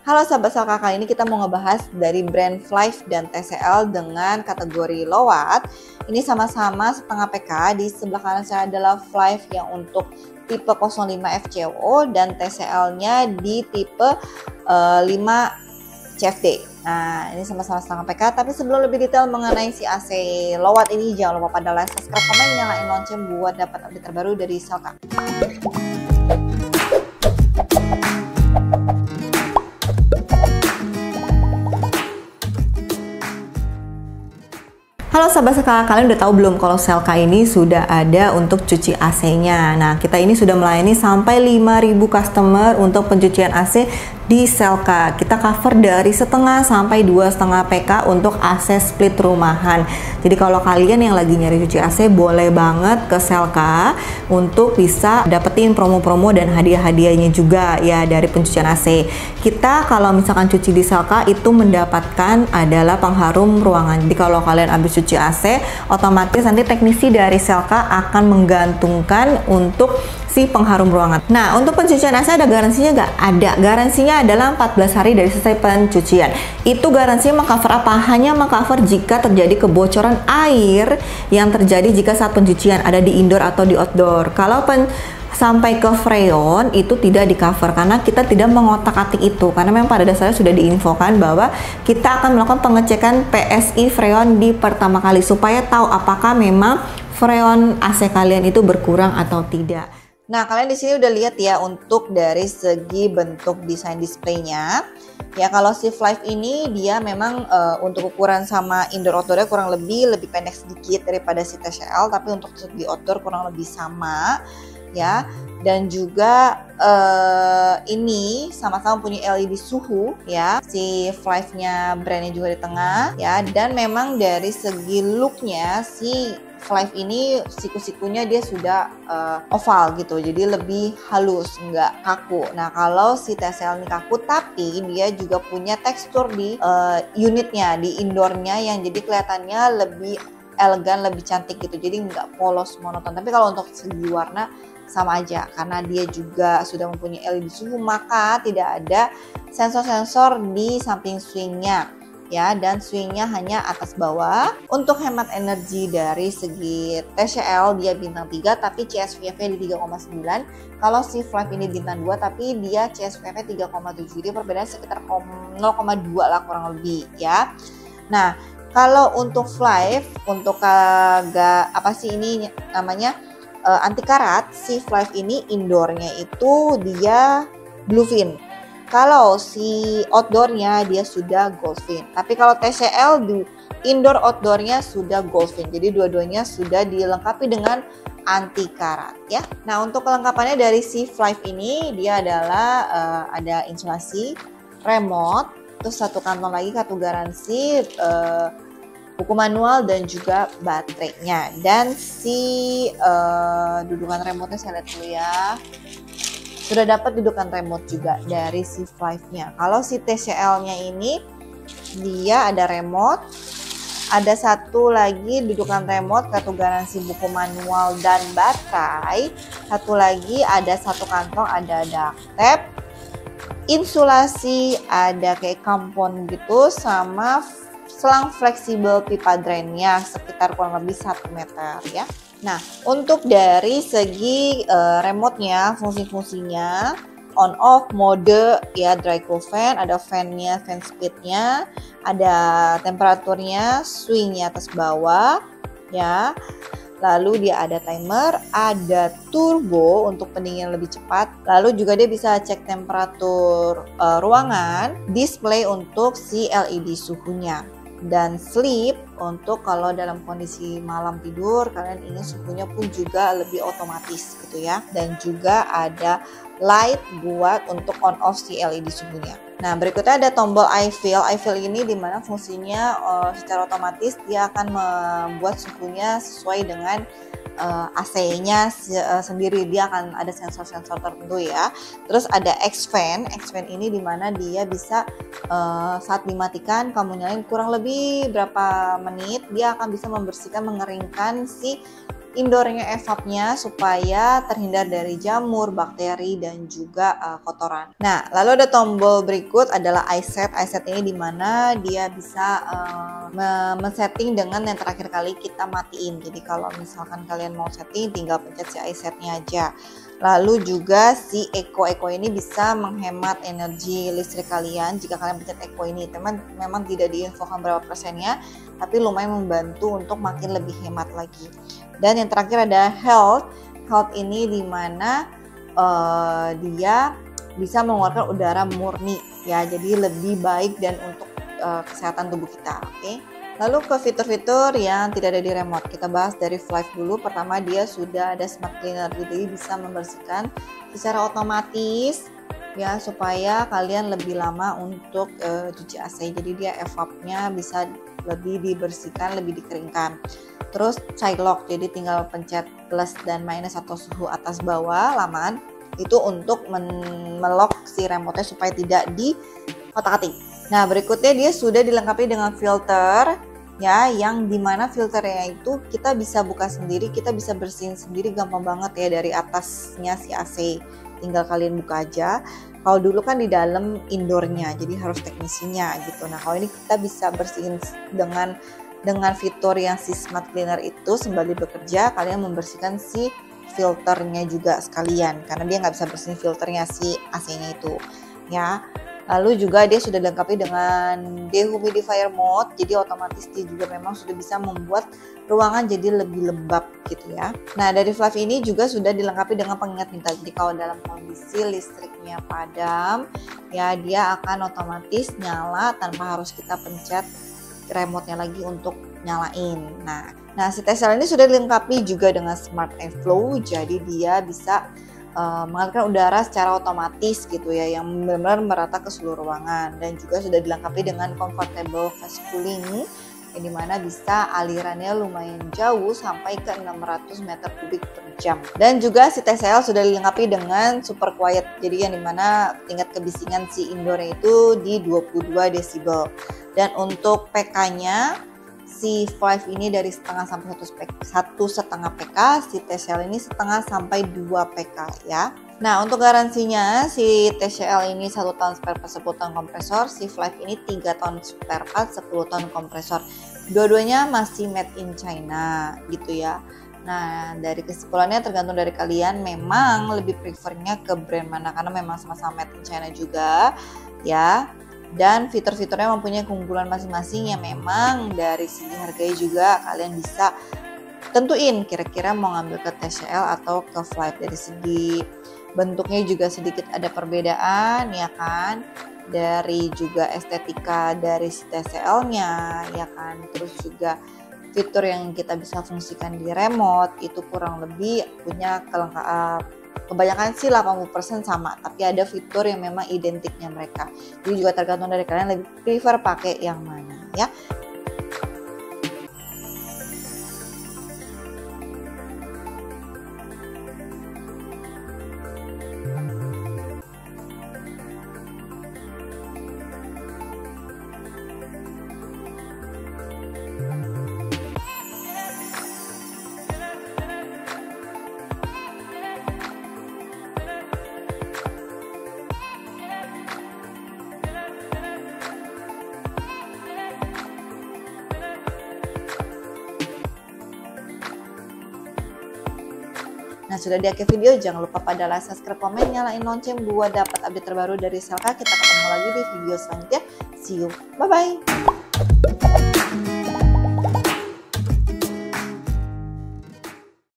Halo sahabat Salka, kali ini kita mau ngebahas dari brand Flive dan TCL dengan kategori low watt. Ini sama-sama setengah PK. Di sebelah kanan saya adalah Flive yang untuk tipe 05 FCO dan TCL-nya di tipe 5 CFD. Nah, ini sama-sama setengah PK. Tapi sebelum lebih detail mengenai si AC low watt ini, jangan lupa pada like, subscribe, komen, nyalain lonceng buat dapat update terbaru dari Salka. Halo sahabat Salka, kalian udah tahu belum kalau Salka ini sudah ada untuk cuci AC-nya. Nah, kita ini sudah melayani sampai 5.000 customer untuk pencucian AC di Salka. Kita cover dari setengah sampai 2,5 PK untuk AC split rumahan. Jadi kalau kalian yang lagi nyari cuci AC, boleh banget ke Salka untuk bisa dapetin promo-promo dan hadiah-hadiahnya juga ya dari pencucian AC. Kita kalau misalkan cuci di Salka itu mendapatkan adalah pengharum ruangan. Jadi kalau kalian habis cuci AC, otomatis nanti teknisi dari Salka akan menggantungkan untuk si pengharum ruangan. Nah, untuk pencucian AC ada garansinya nggak? Ada. Garansinya adalah 14 hari dari selesai pencucian. Itu garansinya mengcover apa? Hanya mengcover jika terjadi kebocoran air yang terjadi jika saat pencucian ada di indoor atau di outdoor. Kalau sampai ke freon itu tidak di cover karena kita tidak mengotak-atik itu, karena memang pada dasarnya sudah diinfokan bahwa kita akan melakukan pengecekan PSI freon di pertama kali supaya tahu apakah memang freon AC kalian itu berkurang atau tidak. Nah, kalian di sini udah lihat ya untuk dari segi bentuk desain displaynya. Ya, kalau si Flive ini dia memang untuk ukuran sama indoor outdoornya kurang lebih pendek sedikit daripada si TCL, tapi untuk segi outdoor kurang lebih sama ya. Dan juga ini sama-sama punya LED suhu ya. Si Flive-nya brandnya juga di tengah ya. Dan memang dari segi looknya si Flive ini siku-sikunya dia sudah oval gitu, jadi lebih halus, nggak kaku. Nah, kalau si TCL ini kaku, tapi dia juga punya tekstur di unitnya, di indoornya yang jadi kelihatannya lebih elegan, lebih cantik gitu, jadi nggak polos monoton. Tapi kalau untuk segi warna sama aja, karena dia juga sudah mempunyai LED suhu, maka tidak ada sensor-sensor di samping swingnya ya, dan swingnya hanya atas bawah. Untuk hemat energi dari segi TCL dia bintang 3 tapi CSVF-nya di 3,9. Kalau si Flive ini bintang 2 tapi dia CSVF-nya 3,7. Jadi perbedaan sekitar 0,2 lah kurang lebih ya. Nah, kalau untuk Flive untuk apa sih ini namanya anti karat, si Flive ini indoornya itu dia bluefin. Kalau si outdoornya dia sudah goldfin. Tapi kalau TCL di indoor outdoornya sudah goldfin. Jadi dua-duanya sudah dilengkapi dengan anti karat ya. Nah, untuk kelengkapannya dari si Flive ini dia adalah ada insulasi, remote, terus satu kantong lagi kartu garansi, buku manual dan juga baterainya. Dan si dudukan remote-nya saya lihat dulu ya. Sudah dapat dudukan remote juga dari si Flive-nya. Kalau si TCL-nya ini dia ada remote, ada satu lagi dudukan remote, kartu garansi, buku manual dan baterai. Satu lagi ada satu kantong, ada duct tape, insulasi, ada kayak kampon gitu, sama selang fleksibel pipa drainnya sekitar kurang lebih 1 meter ya. Nah, untuk dari segi remote-nya, fungsi-fungsinya on off mode ya, dry cool fan, ada fan-nya, fan speed-nya, ada temperaturnya, swing-nya atas bawah ya. Lalu dia ada timer, ada turbo untuk pendingin lebih cepat. Lalu juga dia bisa cek temperatur ruangan, display untuk si LED suhunya. Dan sleep untuk kalau dalam kondisi malam tidur kalian ingin suhunya pun juga lebih otomatis gitu ya. Dan juga ada light buat untuk on off si LED suhunya. Nah, berikutnya ada tombol iFeel. iFeel ini dimana fungsinya secara otomatis dia akan membuat suhunya sesuai dengan AC-nya sendiri. Dia akan ada sensor-sensor tertentu ya. Terus ada X-Fan. X-Fan ini dimana dia bisa saat dimatikan kamu nyalain kurang lebih berapa menit dia akan bisa membersihkan, mengeringkan si indoornya evapnya supaya terhindar dari jamur, bakteri, dan juga kotoran. Nah, lalu ada tombol berikut adalah iSet. iSet ini dimana dia bisa men-setting dengan yang terakhir kali kita matiin. Jadi kalau misalkan kalian mau setting, tinggal pencet si iSetnya aja. Lalu juga si Eco ini bisa menghemat energi listrik kalian jika kalian pencet Eco ini. Teman memang tidak diinfokan berapa persennya, tapi lumayan membantu untuk makin lebih hemat lagi. Dan yang terakhir ada Health. Health ini dimana dia bisa mengeluarkan udara murni ya, jadi lebih baik dan untuk kesehatan tubuh kita. Oke. Lalu ke fitur-fitur yang tidak ada di remote, kita bahas dari Flive dulu. Pertama, dia sudah ada smart cleaner, jadi bisa membersihkan secara otomatis ya, supaya kalian lebih lama untuk cuci AC. Jadi dia evapnya bisa lebih dibersihkan, lebih dikeringkan. Terus child lock, jadi tinggal pencet plus dan minus atau suhu atas bawah lamaan itu untuk melock si remote supaya tidak di otak-atik. Nah, berikutnya dia sudah dilengkapi dengan filter ya, yang dimana filternya itu kita bisa buka sendiri, kita bisa bersihin sendiri, gampang banget ya dari atasnya si AC. Tinggal kalian buka aja. Kalau dulu kan di dalam indoornya, jadi harus teknisinya gitu. Nah, kalau ini kita bisa bersihin dengan fitur yang si smart cleaner itu sembari bekerja, kalian membersihkan si filternya juga sekalian, karena dia nggak bisa bersihin filternya si AC-nya itu ya. Lalu juga dia sudah dilengkapi dengan dehumidifier mode, jadi otomatis dia juga memang sudah bisa membuat ruangan jadi lebih lembab gitu ya. Nah, dari Flive ini juga sudah dilengkapi dengan pengingat minta, jadi kalau dalam kondisi listriknya padam ya, dia akan otomatis nyala tanpa harus kita pencet remote-nya lagi untuk nyalain. Nah si TCL ini sudah dilengkapi juga dengan Smart Airflow, jadi dia bisa mengalirkan udara secara otomatis gitu ya, yang benar-benar merata ke seluruh ruangan. Dan juga sudah dilengkapi dengan comfortable fast cooling, yang dimana bisa alirannya lumayan jauh sampai ke 600 meter kubik per jam. Dan juga si TCL sudah dilengkapi dengan super quiet, jadi yang dimana tingkat kebisingan si indoornya itu di 22 desibel. Dan untuk PK-nya si Flive ini dari setengah sampai 1,5 PK, si TCL ini setengah sampai 2 PK ya. Nah, untuk garansinya si TCL ini 1 tahun spare part 10 tahun kompresor, si Flive ini 3 tahun spare part 10 tahun kompresor. Dua-duanya masih made in China gitu ya. Nah, dari kesimpulannya tergantung dari kalian memang lebih prefernya ke brand mana, karena memang sama-sama made in China juga ya. Dan fitur-fiturnya mempunyai keunggulan masing-masing yang memang dari segi harganya juga kalian bisa tentuin kira-kira mau ngambil ke TCL atau ke Flive. Dari segi bentuknya juga sedikit ada perbedaan ya kan, dari juga estetika dari si TCL-nya ya kan, terus juga fitur yang kita bisa fungsikan di remote itu kurang lebih punya kebanyakan sih 80% sama, tapi ada fitur yang memang identiknya mereka. Jadi juga tergantung dari kalian lebih prefer pakai yang mana ya. Nah, sudah di akhir video, jangan lupa pada like, subscribe, komen, nyalain lonceng buat dapat update terbaru dari Selka. Kita ketemu lagi di video selanjutnya. See you. Bye-bye.